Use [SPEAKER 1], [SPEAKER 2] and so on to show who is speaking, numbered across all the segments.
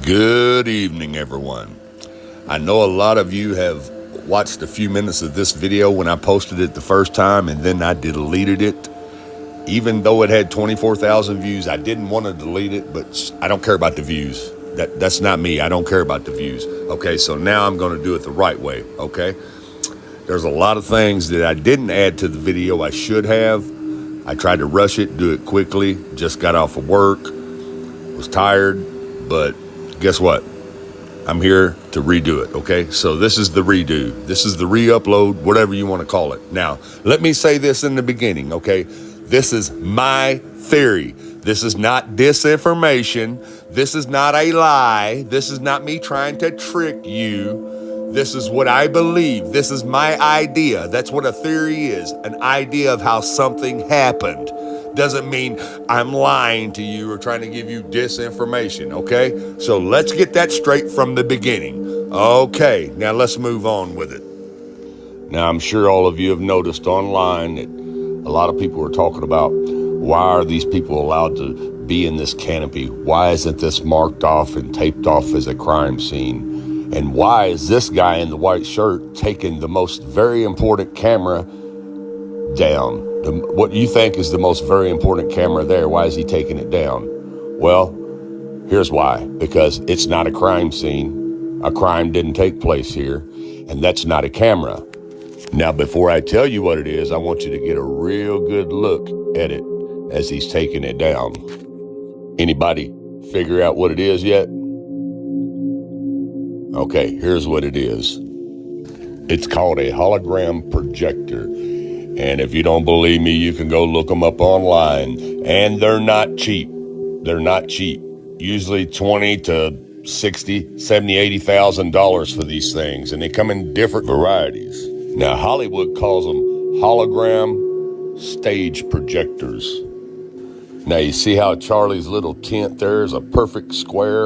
[SPEAKER 1] Good evening, everyone. I know a lot of you have watched a few minutes of this video when I posted it the first time and then I deleted it. Even though it had 24,000 views, I didn't want to delete it, but I don't care about the views. That's not me. I don't care about the views. Okay, so now I'm going to do it the right way, okay? There's a lot of things that I didn't add to the video I should have. I tried to rush it, do it quickly, just got off of work, was tired, but guess what? I'm here to redo it, okay? So this is the redo. This is the re-upload, whatever you want to call it. Now, let me say this in the beginning, okay? This is my theory. This is not disinformation. This is not a lie. This is not me trying to trick you. This is what I believe. This is my idea. That's what a theory is, an idea of how something happened. Doesn't mean I'm lying to you or trying to give you disinformation, okay? So let's get that straight from the beginning. Okay, now let's move on with it. Now, I'm sure all of you have noticed online that a lot of people are talking about, why are these people allowed to be in this canopy? Why isn't this marked off and taped off as a crime scene? And why is this guy in the white shirt taking the most very important camera down? What you think is the most very important camera there, why is he taking it down? Well, here's why. Because it's not a crime scene. A crime didn't take place here, and that's not a camera. Now, before I tell you what it is, I want you to get a real good look at it as he's taking it down. Anybody figure out what it is yet? Okay, here's what it is. It's called a hologram projector. And if you don't believe me, you can go look them up online. And they're not cheap. They're not cheap. Usually $20 to $60, $70, $80,000 for these things. And they come in different varieties. Now, Hollywood calls them hologram stage projectors. Now, you see how Charlie's little tent there is a perfect square?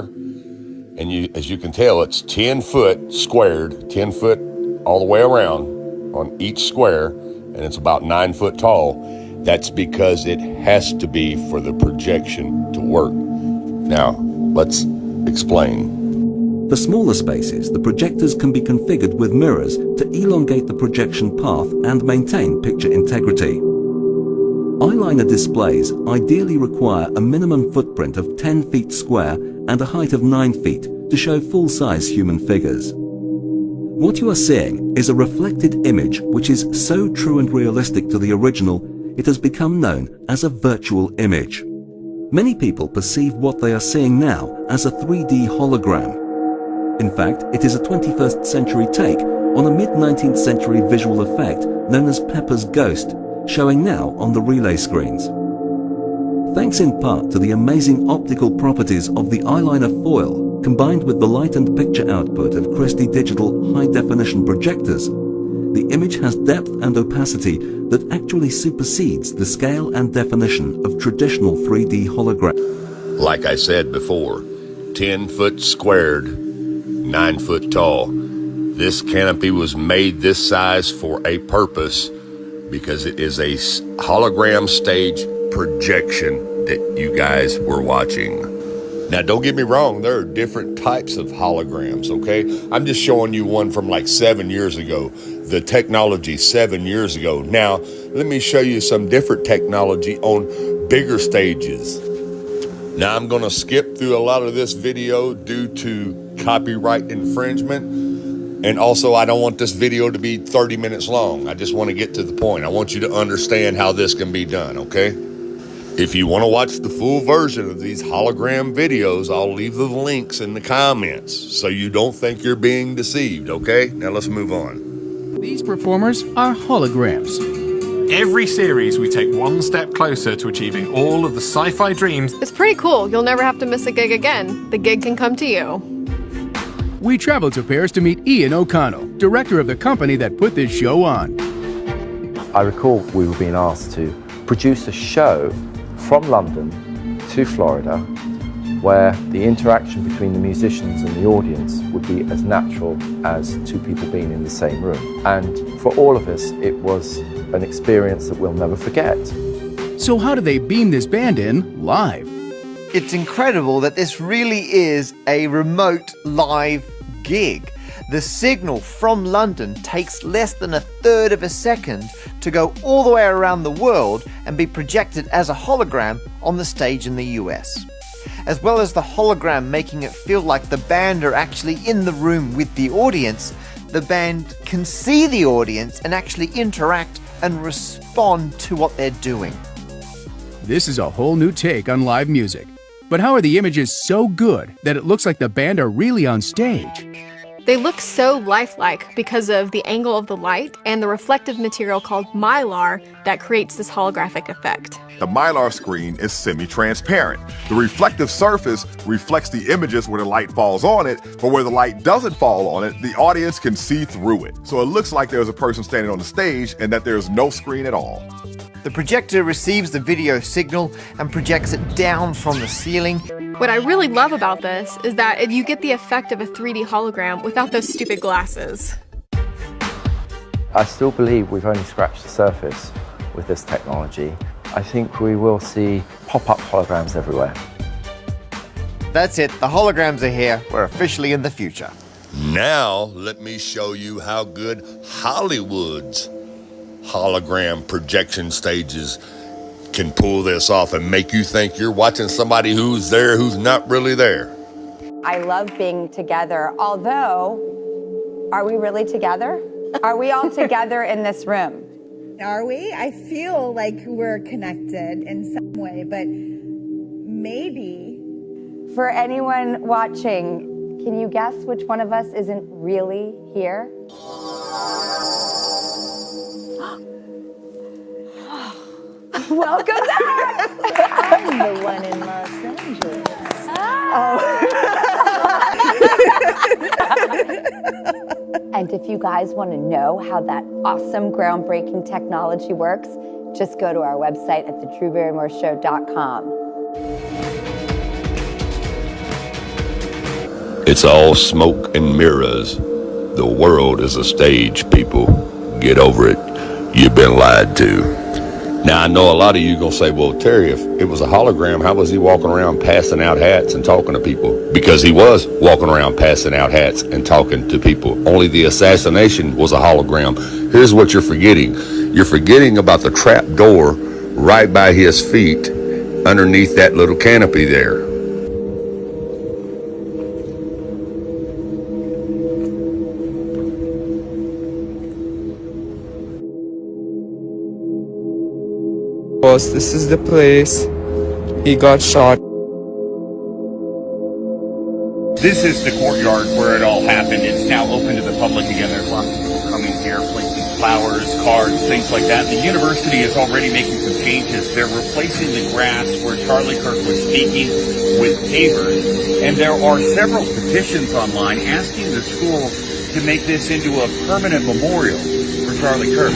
[SPEAKER 1] And as you can tell, it's 10 foot squared, 10 foot all the way around on each square. And it's about 9 foot tall. That's because it has to be for the projection to work. Now, let's explain.
[SPEAKER 2] For smaller spaces, the projectors can be configured with mirrors to elongate the projection path and maintain picture integrity. Eyeliner displays ideally require a minimum footprint of 10 feet square and a height of 9 feet to show full-size human figures. What you are seeing is a reflected image which is so true and realistic to the original, it has become known as a virtual image. Many people perceive what they are seeing now as a 3D hologram. In fact, it is a 21st century take on a mid-19th century visual effect known as Pepper's Ghost, showing now on the relay screens. Thanks in part to the amazing optical properties of the eyeliner foil, combined with the light and picture output of Christie Digital high-definition projectors, the image has depth and opacity that actually supersedes the scale and definition of traditional 3D hologram.
[SPEAKER 1] Like I said before, 10 foot squared, 9 foot tall. This canopy was made this size for a purpose because it is a hologram stage projection that you guys were watching. Now, don't get me wrong, there are different types of holograms, okay? I'm just showing you one from like 7 years ago, the technology 7 years ago. Now, let me show you some different technology on bigger stages. Now, I'm gonna skip through a lot of this video due to copyright infringement. And also, I don't want this video to be 30 minutes long. I just want to get to the point. I want you to understand how this can be done, okay? If you want to watch the full version of these hologram videos, I'll leave the links in the comments so you don't think you're being deceived, okay? Now let's move on.
[SPEAKER 3] These performers are holograms.
[SPEAKER 4] Every series, we take one step closer to achieving all of the sci-fi dreams.
[SPEAKER 5] It's pretty cool. You'll never have to miss a gig again. The gig can come to you.
[SPEAKER 3] We traveled to Paris to meet Ian O'Connell, director of the company that put this show on.
[SPEAKER 6] I recall we were being asked to produce a show from London to Florida where the interaction between the musicians and the audience would be as natural as two people being in the same room. And for all of us, it was an experience that we'll never forget.
[SPEAKER 3] So how do they beam this band in live?
[SPEAKER 7] It's incredible that this really is a remote live gig. The signal from London takes less than a third of a second to go all the way around the world and be projected as a hologram on the stage in the US. As well as the hologram making it feel like the band are actually in the room with the audience, the band can see the audience and actually interact and respond to what they're doing.
[SPEAKER 3] This is a whole new take on live music. But how are the images so good that it looks like the band are really on stage?
[SPEAKER 5] They look so lifelike because of the angle of the light and the reflective material called mylar that creates this holographic effect.
[SPEAKER 8] The mylar screen is semi-transparent. The reflective surface reflects the images where the light falls on it, but where the light doesn't fall on it, the audience can see through it. So it looks like there's a person standing on the stage and that there's no screen at all.
[SPEAKER 7] The projector receives the video signal and projects it down from the ceiling.
[SPEAKER 5] What I really love about this is that you get the effect of a 3D hologram without those stupid glasses.
[SPEAKER 6] I still believe we've only scratched the surface with this technology. I think we will see pop-up holograms everywhere.
[SPEAKER 7] That's it, the holograms are here. We're officially in the future.
[SPEAKER 1] Now, let me show you how good Hollywood's hologram projection stages can pull this off and make you think you're watching somebody who's there who's not really there.
[SPEAKER 9] I love being together, although, are we really together? Are we all together in this room?
[SPEAKER 10] Are we? I feel like we're connected in some way, but maybe.
[SPEAKER 9] For anyone watching, can you guess which one of us isn't really here? Welcome back!
[SPEAKER 10] I'm the one in Los Angeles.
[SPEAKER 9] And if you guys want to know how that awesome, groundbreaking technology works, just go to our website at thedrewbarrymoreshow.com.
[SPEAKER 1] It's all smoke and mirrors. The world is a stage, people. Get over it. You've been lied to. Now, I know a lot of you are going to say, well, Terry, if it was a hologram, how was he walking around passing out hats and talking to people? Because he was walking around passing out hats and talking to people. Only the assassination was a hologram. Here's what you're forgetting. You're forgetting about the trap door right by his feet underneath that little canopy there.
[SPEAKER 11] Boss, this is the place he got shot.
[SPEAKER 12] This is the courtyard where it all happened. It's now open to the public again. There's lots of people coming here, placing flowers, cards, things like that. The university is already making some changes. They're replacing the grass where Charlie Kirk was speaking with pavers. And there are several petitions online asking the school to make this into a permanent memorial for Charlie Kirk.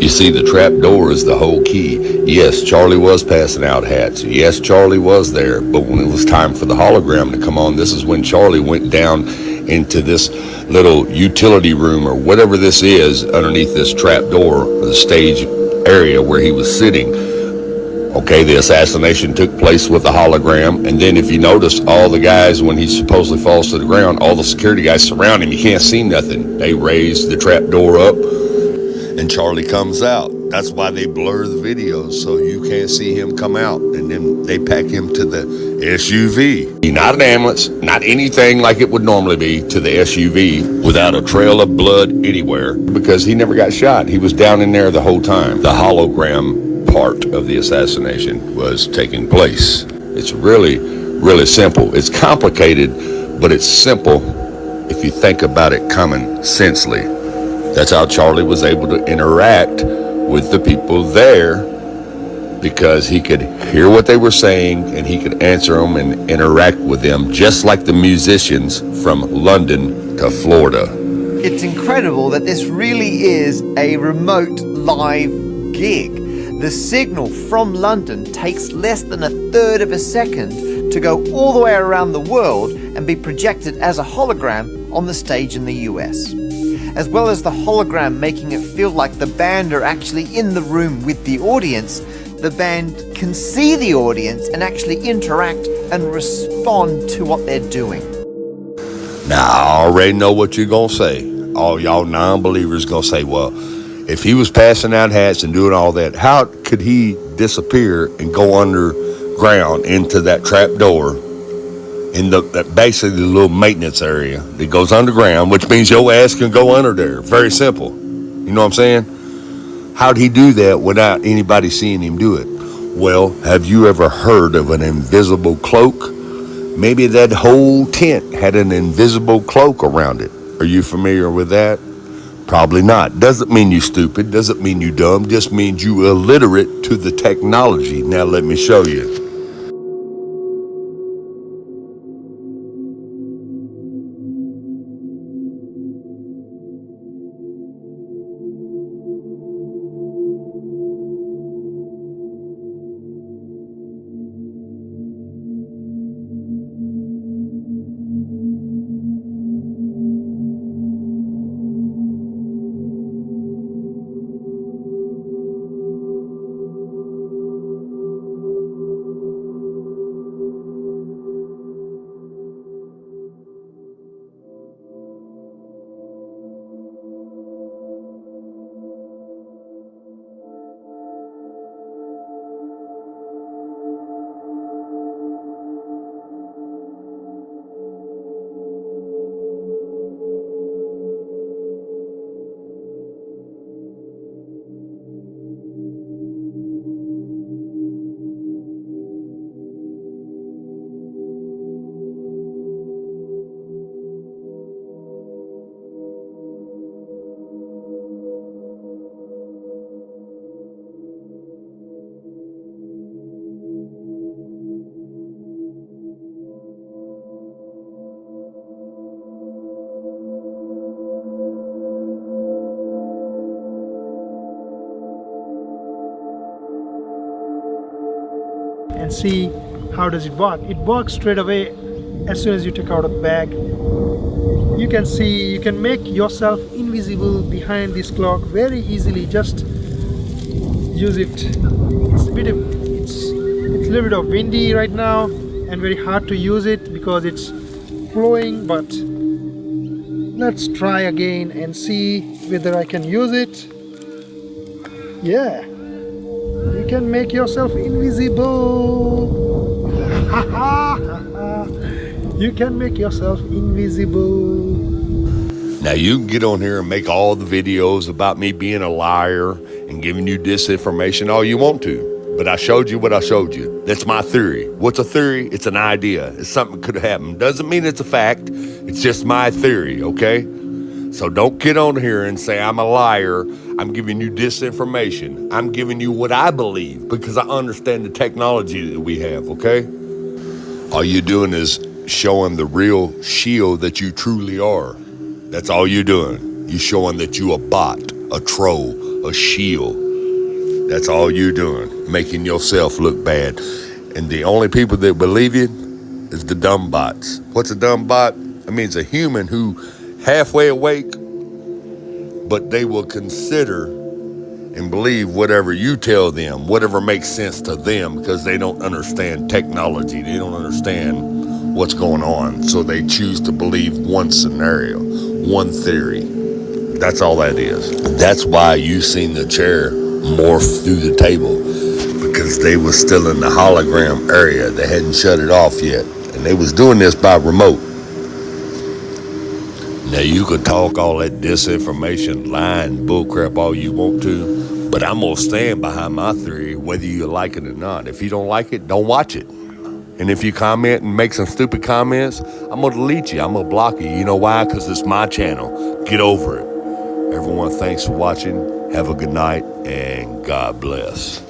[SPEAKER 1] You see, the trap door is the whole key. Yes, Charlie was passing out hats. Yes, Charlie was there. But when it was time for the hologram to come on, this is when Charlie went down into this little utility room or whatever this is underneath this trap door, the stage area where he was sitting. Okay, the assassination took place with the hologram. And then if you notice, all the guys, when he supposedly falls to the ground, all the security guys surround him. You can't see nothing. They raise the trap door up. And Charlie comes out. That's why they blur the videos so you can't see him come out. And then they pack him to the SUV. Not an ambulance, not anything like it would normally be, to the SUV without a trail of blood anywhere because he never got shot. He was down in there the whole time. The hologram part of the assassination was taking place. It's really, really simple. It's complicated, but it's simple if you think about it common sensely. That's how Charlie was able to interact with the people there because he could hear what they were saying and he could answer them and interact with them just like the musicians from London to Florida.
[SPEAKER 7] It's incredible that this really is a remote live gig. The signal from London takes less than a third of a second to go all the way around the world and be projected as a hologram on the stage in the US. As well as the hologram making it feel like the band are actually in the room with the audience, the band can see the audience and actually interact and respond to what they're doing.
[SPEAKER 1] Now, I already know what you're going to say. All y'all non-believers going to say, well, if he was passing out hats and doing all that, how could he disappear and go underground into that trap door in basically the little maintenance area that goes underground, which means your ass can go under there. Very simple. You know what I'm saying? How'd he do that without anybody seeing him do it? Well, have you ever heard of an invisible cloak? Maybe that whole tent had an invisible cloak around it. Are you familiar with that? Probably not. Doesn't mean you stupid, doesn't mean you dumb, just means you illiterate to the technology. Now let me show you.
[SPEAKER 13] And see how does it work. It works straight away as soon as you take out a bag. You can see, you can make yourself invisible behind this clock very easily. Just use it. It's a little bit of windy right now and very hard to use it because it's flowing, but let's try again and see whether I can use it. Yeah. You can make yourself invisible. You can make yourself invisible.
[SPEAKER 1] Now you can get on here and make all the videos about me being a liar and giving you disinformation all you want to. But I showed you what I showed you. That's my theory. What's a theory? It's an idea. It's something that could happen. Doesn't mean it's a fact. It's just my theory, okay? So don't get on here and say I'm a liar. I'm giving you disinformation. I'm giving you what I believe because I understand the technology that we have, okay? All you're doing is showing the real shield that you truly are. That's all you're doing. You're showing that you a bot, a troll, a shield. That's all you're doing, making yourself look bad. And the only people that believe you is the dumb bots. What's a dumb bot? It means a human who halfway awake, but they will consider and believe whatever you tell them, whatever makes sense to them, because they don't understand technology. They don't understand what's going on. So they choose to believe one scenario, one theory. That's all that is. That's why you seen the chair morph through the table, because they was still in the hologram area. They hadn't shut it off yet. And they was doing this by remote. Now you could talk all that disinformation, lying, bullcrap all you want to, but I'm gonna stand behind my theory whether you like it or not. If you don't like it, don't watch it. And if you comment and make some stupid comments, I'm gonna delete you, I'm gonna block you. You know why? Because it's my channel. Get over it. Everyone, thanks for watching. Have a good night and God bless.